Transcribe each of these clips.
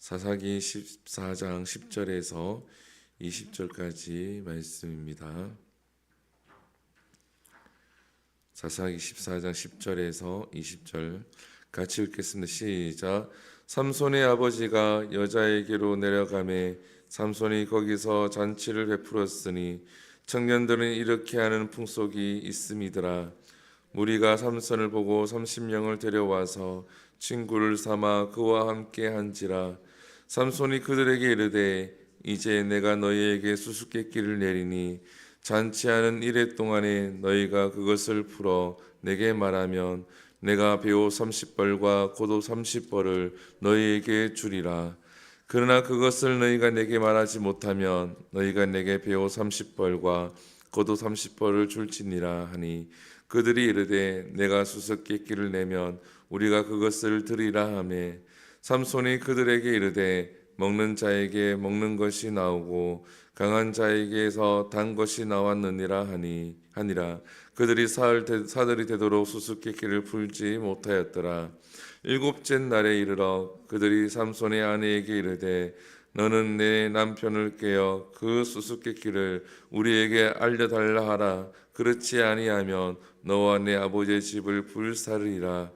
사사기 14장 10절에서 20절까지 말씀입니다. 사사기 14장 10절에서 20절 같이 읽겠습니다. 시작. 삼손의 아버지가 여자에게로 내려가매 삼손이 거기서 잔치를 베풀었으니 청년들은 이렇게 하는 풍속이 있음이더라. 무리가 삼손을 보고 30명을 데려와서 친구를 삼아 그와 함께 한지라. 삼손이 그들에게 이르되 이제 내가 너희에게 수수께끼를 내리니 잔치하는 이래 동안에 너희가 그것을 풀어 내게 말하면 내가 배옷 30벌과 겉옷 30벌을 너희에게 주리라. 그러나 그것을 너희가 내게 말하지 못하면 너희가 내게 배옷 30벌과 겉옷 30벌을 줄지니라 하니 그들이 이르되 내가 수수께끼를 내면 우리가 그것을 드리라 하매 삼손이 그들에게 이르되 먹는 자에게 먹는 것이 나오고 강한 자에게서 단 것이 나왔느니라 하니라. 그들이 사흘이 되도록 수수께끼를 풀지 못하였더라. 일곱째 날에 이르러 그들이 삼손의 아내에게 이르되 너는 내 남편을 깨어 그 수수께끼를 우리에게 알려달라 하라. 그렇지 아니하면 너와 내 아버지의 집을 불사르리라.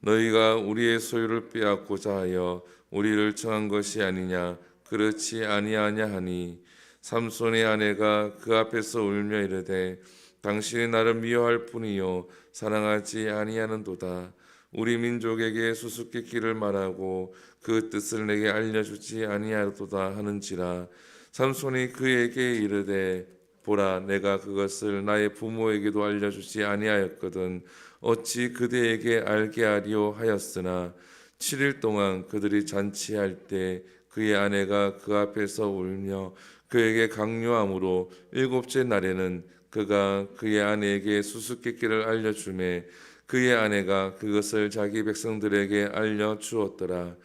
너희가 우리의 소유를 빼앗고자 하여 우리를 청한 것이 아니냐. 그렇지 아니하냐 하니 삼손의 아내가 그 앞에서 울며 이르되 당신이 나를 미워할 뿐이요 사랑하지 아니하는도다. 우리 민족에게 수수께끼를 말하고 그 뜻을 내게 알려주지 아니하도다 하는지라. 삼손이 그에게 이르되 보라 내가 그것을 나의 부모에게도 알려주지 아니하였거든 어찌 그대에게 알게 하리오 하였으나 7일 동안 그들이 잔치할 때 그의 아내가 그 앞에서 울며 그에게 강요함으로 일곱째 날에는 그가 그의 아내에게 수수께끼를 알려주매 그의 아내가 그것을 자기 백성들에게 알려주었더라.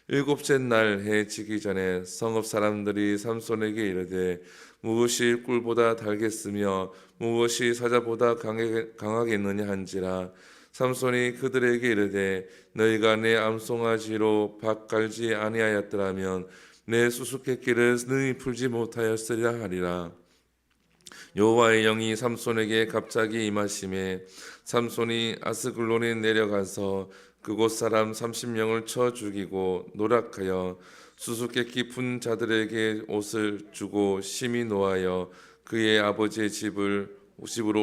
일곱째 날 해 지기 전에 성읍 사람들이 삼손에게 이르되 무엇이 꿀보다 달겠으며 무엇이 사자보다 강하겠느냐 한지라. 삼손이 그들에게 이르되 너희가 내 암송아지로 밭 갈지 아니하였더라면 내 수수께끼를 능히 풀지 못하였으리라 하리라. 여호와의 영이 삼손에게 갑자기 임하심에 삼손이 아스글론에 내려가서 그곳 사람 30명을 쳐 죽이고 노락하여 수수께끼 푼 자들에게 옷을 주고 심히 노하여 그의 아버지의 집으로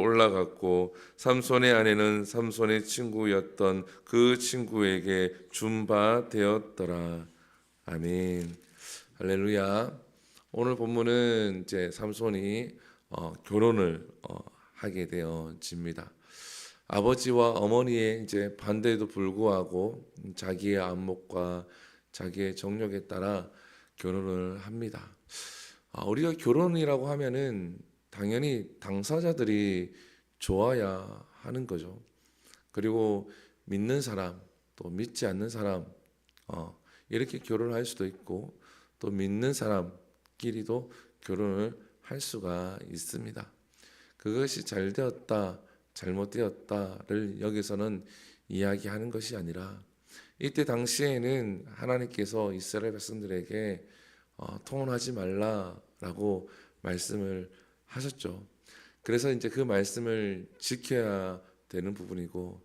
올라갔고 삼손의 아내는 삼손의 친구였던 그 친구에게 준 바 되었더라. 아멘. 할렐루야. 오늘 본문은 이제 삼손이 결혼을 하게 되어집니다. 아버지와 어머니의 이제 반대에도 불구하고 자기의 안목과 자기의 정력에 따라 결혼을 합니다. 우리가 결혼이라고 하면은 당연히 당사자들이 좋아야 하는 거죠. 그리고 믿는 사람, 또 믿지 않는 사람, 이렇게 결혼할 수도 있고, 또 믿는 사람끼리도 결혼을 할 수가 있습니다. 그것이 잘 되었다, 잘못되었다를 여기서는 이야기하는 것이 아니라 이때 당시에는 하나님께서 이스라엘 백성들에게 통혼하지 말라라고 말씀을 하셨죠. 그래서 이제 그 말씀을 지켜야 되는 부분이고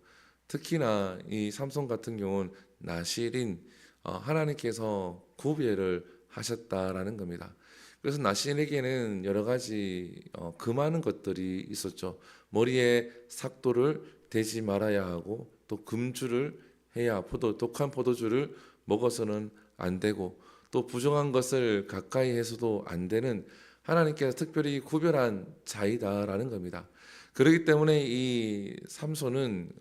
특히나 이 삼손 같은 경우는 나실인 하나님께서 구별을 하셨다라는 겁니다. 그래서 나실에게는 여러 가지 금하는 것들이 있었죠. 머리에 삭도를 대지 말아야 하고 또 금주를 해야 독한 포도주를 먹어서는 안 되고 또 부정한 것을 가까이 해서도 안 되는 하나님께서 특별히 구별한 자이다라는 겁니다. 그렇기 때문에 이 삼손은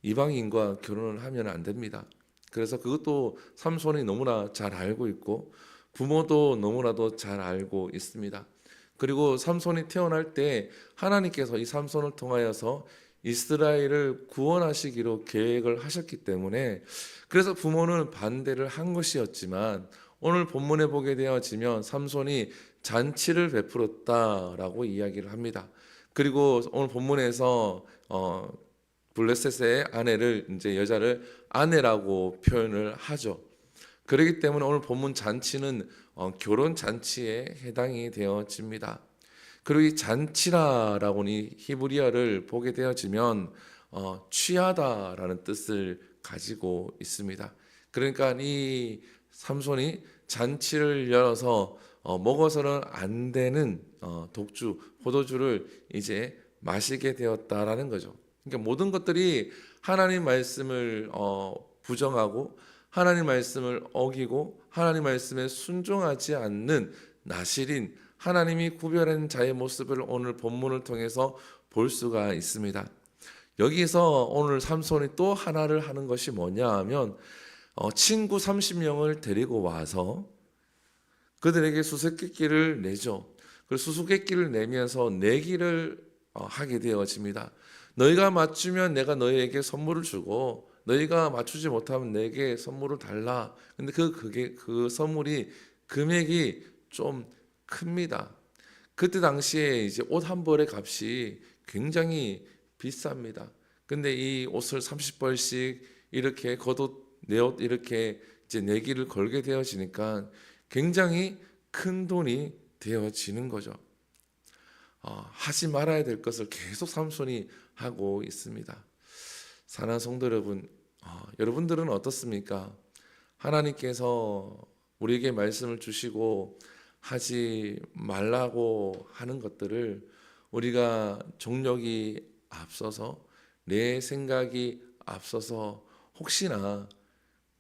이방인과 결혼을 하면 안 됩니다. 그래서 그것도 삼손이 너무나 잘 알고 있고 부모도 너무나도 잘 알고 있습니다. 그리고 삼손이 태어날 때 하나님께서 이 삼손을 통하여서 이스라엘을 구원하시기로 계획을 하셨기 때문에 그래서 부모는 반대를 한 것이었지만 오늘 본문에 보게 되어지면 삼손이 잔치를 베풀었다라고 이야기를 합니다. 그리고 오늘 본문에서 블레셋의 아내를 이제 여자를 아내라고 표현을 하죠. 그렇기 때문에 오늘 본문 잔치는 결혼 잔치에 해당이 되어집니다. 그리고 이 잔치라라고는 이 히브리어를 보게 되어지면 취하다라는 뜻을 가지고 있습니다. 그러니까 이 삼손이 잔치를 열어서 먹어서는 안 되는 독주, 포도주를 이제 마시게 되었다라는 거죠. 그러니까 모든 것들이 하나님 말씀을 부정하고 하나님 말씀을 어기고 하나님 말씀에 순종하지 않는 나실인 하나님이 구별한 자의 모습을 오늘 본문을 통해서 볼 수가 있습니다. 여기서 오늘 삼손이 또 하나를 하는 것이 뭐냐 하면 친구 30명을 데리고 와서 그들에게 수수께끼를 내죠. 그 수수께끼를 내면서 내기를 하게 되어집니다. 너희가 맞추면 내가 너희에게 선물을 주고 너희가 맞추지 못하면 내게 선물을 달라. 근데 그 선물이 금액이 좀 큽니다. 그때 당시에 이제 옷 한 벌의 값이 굉장히 비쌉니다. 근데 이 옷을 30벌씩 이렇게 겉옷 내 옷 이렇게 이제 내기를 걸게 되어지니까 굉장히 큰 돈이 되어지는 거죠. 하지 말아야 될 것을 계속 삼손이 하고 있습니다. 사랑하는 성도 여러분, 여러분들은 어떻습니까? 하나님께서 우리에게 말씀을 주시고 하지 말라고 하는 것들을 우리가 정욕이 앞서서 내 생각이 앞서서 혹시나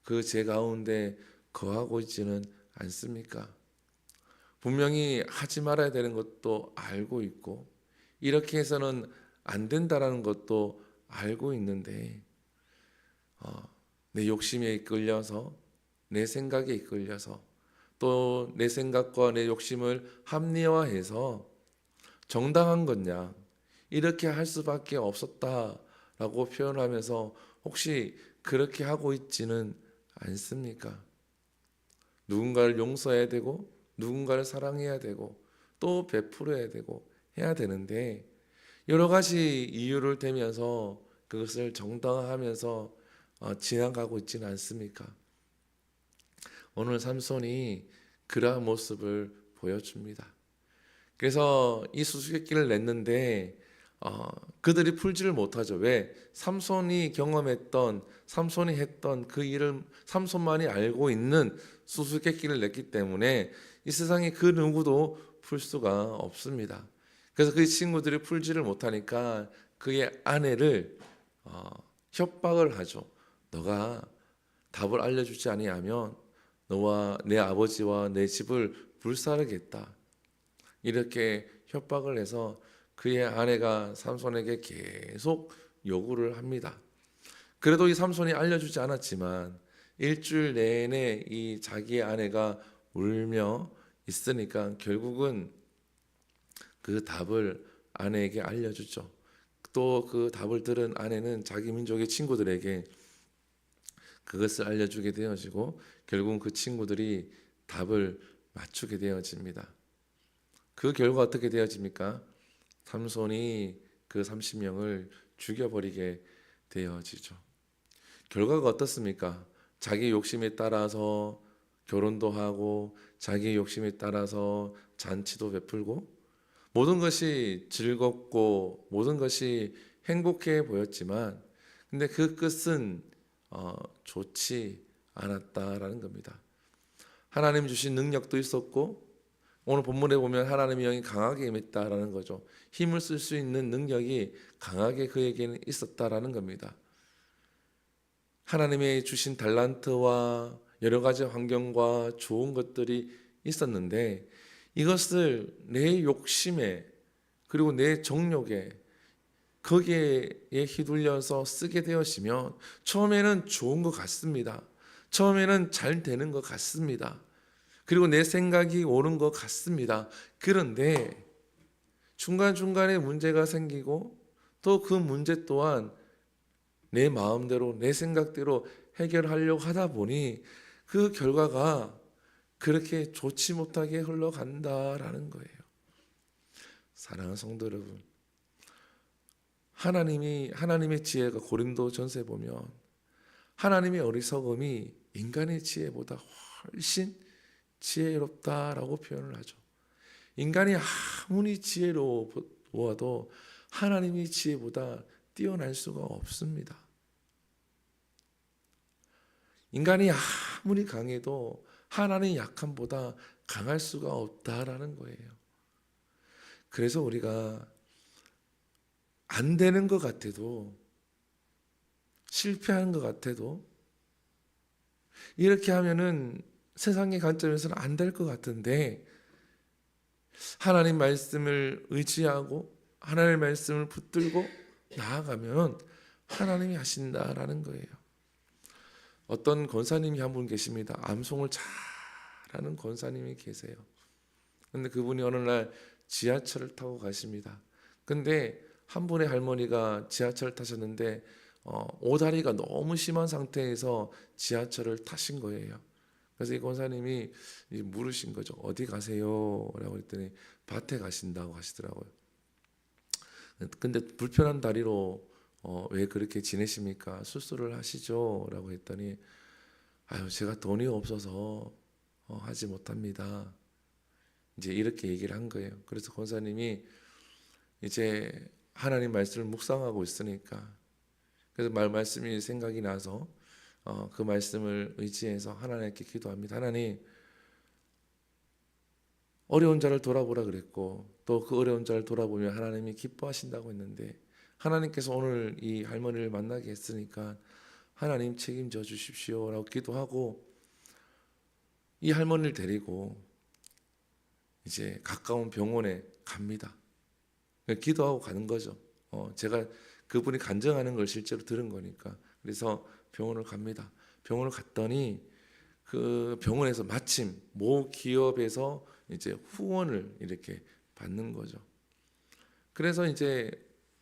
그 죄 가운데 거하고 있지는 않습니까? 분명히 하지 말아야 되는 것도 알고 있고 이렇게 해서는 안 된다라는 것도 알고 있는데 내 욕심에 이끌려서 내 생각에 이끌려서 또 내 생각과 내 욕심을 합리화해서 정당한 것냐 이렇게 할 수밖에 없었다라고 표현하면서 혹시 그렇게 하고 있지는 않습니까? 누군가를 용서해야 되고 누군가를 사랑해야 되고 또 베풀어야 되고 해야 되는데 여러 가지 이유를 대면서 그것을 정당화하면서 지나가고 있지는 않습니까? 오늘 삼손이 그러한 모습을 보여줍니다. 그래서 이 수수께끼를 냈는데 그들이 풀지를 못하죠. 왜? 삼손이 경험했던 삼손이 했던 그 일을 삼손만이 알고 있는 수수께끼를 냈기 때문에 이 세상에 그 누구도 풀 수가 없습니다. 그래서 그 친구들이 풀지를 못하니까 그의 아내를 협박을 하죠. 너가 답을 알려주지 아니하면 너와 내 아버지와 내 집을 불사르겠다. 이렇게 협박을 해서 그의 아내가 삼손에게 계속 요구를 합니다. 그래도 이 삼손이 알려주지 않았지만 일주일 내내 이 자기의 아내가 울며 있으니까 결국은 그 답을 아내에게 알려주죠. 또 그 답을 들은 아내는 자기 민족의 친구들에게 그것을 알려주게 되어지고 결국은 그 친구들이 답을 맞추게 되어집니다. 그 결과 어떻게 되어집니까? 삼손이 그 30명을 죽여버리게 되어지죠. 결과가 어떻습니까? 자기 욕심에 따라서 결혼도 하고 자기 욕심에 따라서 잔치도 베풀고 모든 것이 즐겁고 모든 것이 행복해 보였지만 근데 그 끝은 좋지 않았다라는 겁니다. 하나님 주신 능력도 있었고 오늘 본문에 보면 하나님의 영이 강하게 임했다라는 거죠. 힘을 쓸 수 있는 능력이 강하게 그에게는 있었다라는 겁니다. 하나님의 주신 달란트와 여러 가지 환경과 좋은 것들이 있었는데 이것을 내 욕심에 그리고 내 정욕에 거기에 휘둘려서 쓰게 되었으면 처음에는 좋은 것 같습니다. 처음에는 잘 되는 것 같습니다. 그리고 내 생각이 옳은 것 같습니다. 그런데 중간중간에 문제가 생기고 또 그 문제 또한 내 마음대로 내 생각대로 해결하려고 하다 보니 그 결과가 그렇게 좋지 못하게 흘러간다라는 거예요. 사랑하는 성도 여러분, 하나님의 지혜가 고린도 전서에 보면 하나님의 어리석음이 인간의 지혜보다 훨씬 지혜롭다라고 표현을 하죠. 인간이 아무리 지혜로워도 하나님의 지혜보다 뛰어날 수가 없습니다. 인간이 아무리 강해도 하나님의 약함보다 강할 수가 없다라는 거예요. 그래서 우리가 안 되는 것 같아도, 실패하는 것 같아도, 이렇게 하면은 세상의 관점에서는 안 될 것 같은데, 하나님 말씀을 의지하고 하나님의 말씀을 붙들고 나아가면 하나님이 하신다라는 거예요. 어떤 권사님이 한 분 계십니다. 암송을 잘하는 권사님이 계세요. 근데 그분이 어느 날 지하철을 타고 가십니다. 근데 한 분의 할머니가 지하철을 타셨는데 오다리가 너무 심한 상태에서 지하철을 타신 거예요. 그래서 이 권사님이 물으신 거죠. 어디 가세요? 라고 했더니 밭에 가신다고 하시더라고요. 근데 불편한 다리로 왜 그렇게 지내십니까? 수술을 하시죠? 라고 했더니 아유, 제가 돈이 없어서 하지 못합니다. 이제 이렇게 얘기를 한 거예요. 그래서 권사님이 이제 하나님 말씀을 묵상하고 있으니까, 그래서 말씀이 생각이 나서 그 말씀을 의지해서 하나님께 기도합니다. 하나님, 어려운 자를 돌아보라 그랬고 또 그 어려운 자를 돌아보면 하나님이 기뻐하신다고 했는데, 하나님께서 오늘 이 할머니를 만나게 했으니까 하나님 책임져 주십시오 라고 기도하고 이 할머니를 데리고 이제 가까운 병원에 갑니다. 기도하고 가는 거죠. 제가 그분이 간증하는 걸 실제로 들은 거니까. 그래서 병원을 갑니다. 병원을 갔더니 그 병원에서 마침 모 기업에서 이제 후원을 이렇게 받는 거죠. 그래서 이제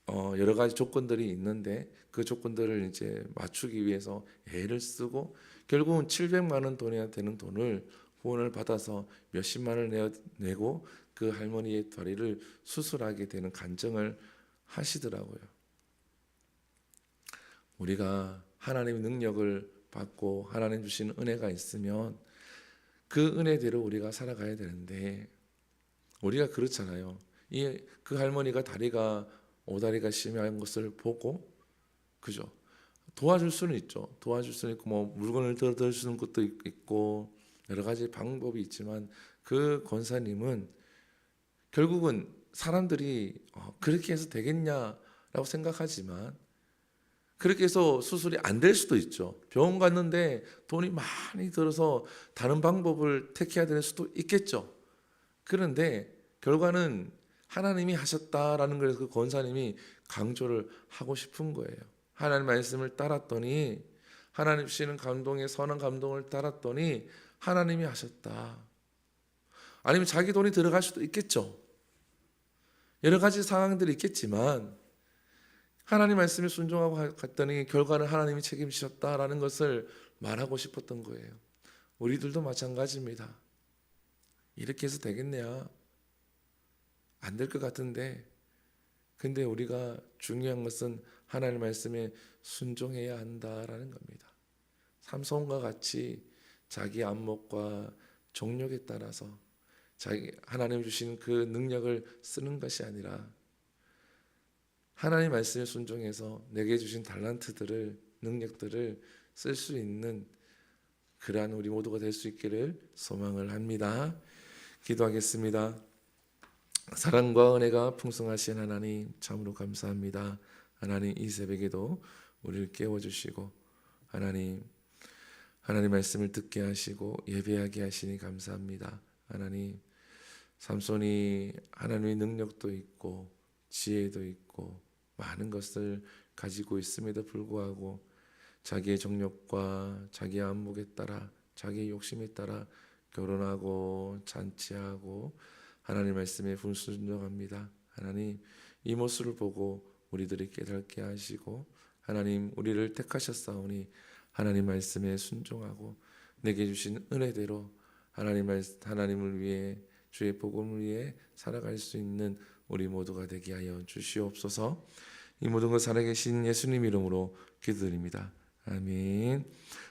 여러 가지 조건들이 있는데 그 조건들을 이제 맞추기 위해서 애를 쓰고 결국은 700만 원 돈이나 되는 돈을 후원을 받아서 몇십만 원을 내고 그 할머니의 다리를 수술하게 되는 간증을 하시더라고요. 우리가 하나님의 능력을 받고 하나님 주시는 은혜가 있으면 그 은혜대로 우리가 살아가야 되는데, 우리가 그렇잖아요. 그 할머니가 오다리가 심한 것을 보고, 그죠? 도와줄 수는 있죠. 도와줄 수는 있고, 뭐 물건을 들어줄 수 있는 것도 있고, 여러 가지 방법이 있지만, 그 권사님은 결국은 사람들이 그렇게 해서 되겠냐라고 생각하지만, 그렇게 해서 수술이 안 될 수도 있죠. 병원 갔는데 돈이 많이 들어서 다른 방법을 택해야 될 수도 있겠죠. 그런데 결과는 하나님이 하셨다라는 걸 그 권사님이 강조를 하고 싶은 거예요. 하나님 말씀을 따랐더니, 하나님 주시는 감동의 선한 감동을 따랐더니 하나님이 하셨다. 아니면 자기 돈이 들어갈 수도 있겠죠. 여러 가지 상황들이 있겠지만 하나님 말씀에 순종하고 갔더니 결과는 하나님이 책임지셨다라는 것을 말하고 싶었던 거예요. 우리들도 마찬가지입니다. 이렇게 해서 되겠냐? 안 될 것 같은데, 근데 우리가 중요한 것은 하나님 말씀에 순종해야 한다라는 겁니다. 삼손과 같이 자기 안목과 정욕에 따라서 하나님 주신 그 능력을 쓰는 것이 아니라 하나님 말씀에 순종해서 내게 주신 달란트들을, 능력들을 쓸 수 있는 그러한 우리 모두가 될 수 있기를 소망을 합니다. 기도하겠습니다. 사랑과 은혜가 풍성하신 하나님, 참으로 감사합니다. 하나님, 이 새벽에도 우리를 깨워주시고 하나님 말씀을 듣게 하시고 예배하게 하시니 감사합니다. 하나님, 삼손이 하나님의 능력도 있고 지혜도 있고 많은 것을 가지고 있음에도 불구하고 자기의 정욕과 자기의 안목에 따라, 자기의 욕심에 따라 결혼하고 잔치하고 하나님 말씀에 불순종합니다. 하나님, 이 모습을 보고 우리들이 깨닫게 하시고 하나님, 우리를 택하셨사오니 하나님 말씀에 순종하고 내게 주신 은혜대로 하나님을 위해, 주의 복음을 위해 살아갈 수 있는 우리 모두가 되게 하여 주시옵소서. 이 모든 것 살아계신 예수님 이름으로 기도드립니다. 아멘.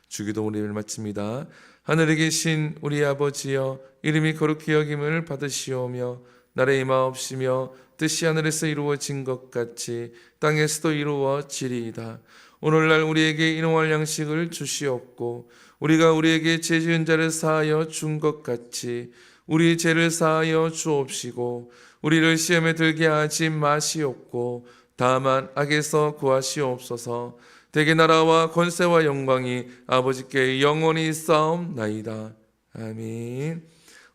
주기도문 예배를 마칩니다. 하늘에 계신 우리 아버지여, 이름이 거룩히 여김을 받으시오며 나라의 임하옵시며 뜻이 하늘에서 이루어진 것 같이 땅에서도 이루어지리이다. 오늘날 우리에게 일용할 양식을 주시옵고 우리가 우리에게 죄 지은 자를 사하여 준 것 같이 우리 죄를 사하여 주옵시고 우리를 시험에 들게 하지 마시옵고 다만 악에서 구하시옵소서. 대개 나라와 권세와 영광이 아버지께 영원히 있사옵나이다. 아멘.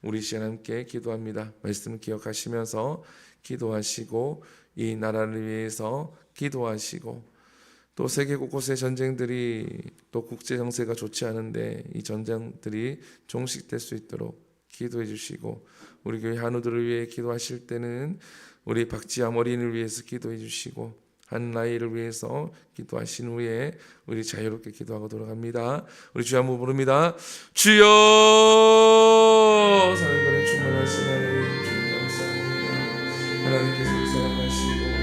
우리 시간 함께 기도합니다. 말씀을 기억하시면서 기도하시고 이 나라를 위해서 기도하시고 또 세계 곳곳의 전쟁들이 또 국제 정세가 좋지 않은데 이 전쟁들이 종식될 수 있도록 기도해 주시고 우리 교회 한우들을 위해 기도하실 때는 우리 박지암 어린이를 위해서 기도해 주시고 한나이를 위해서 기도하신 후에 우리 자유롭게 기도하고 돌아갑니다. 우리 주여 한번 부릅니다. 주여 사랑과는 충만하신 하나님 주님 감사합니다. 하나님께서 우리 사랑하시고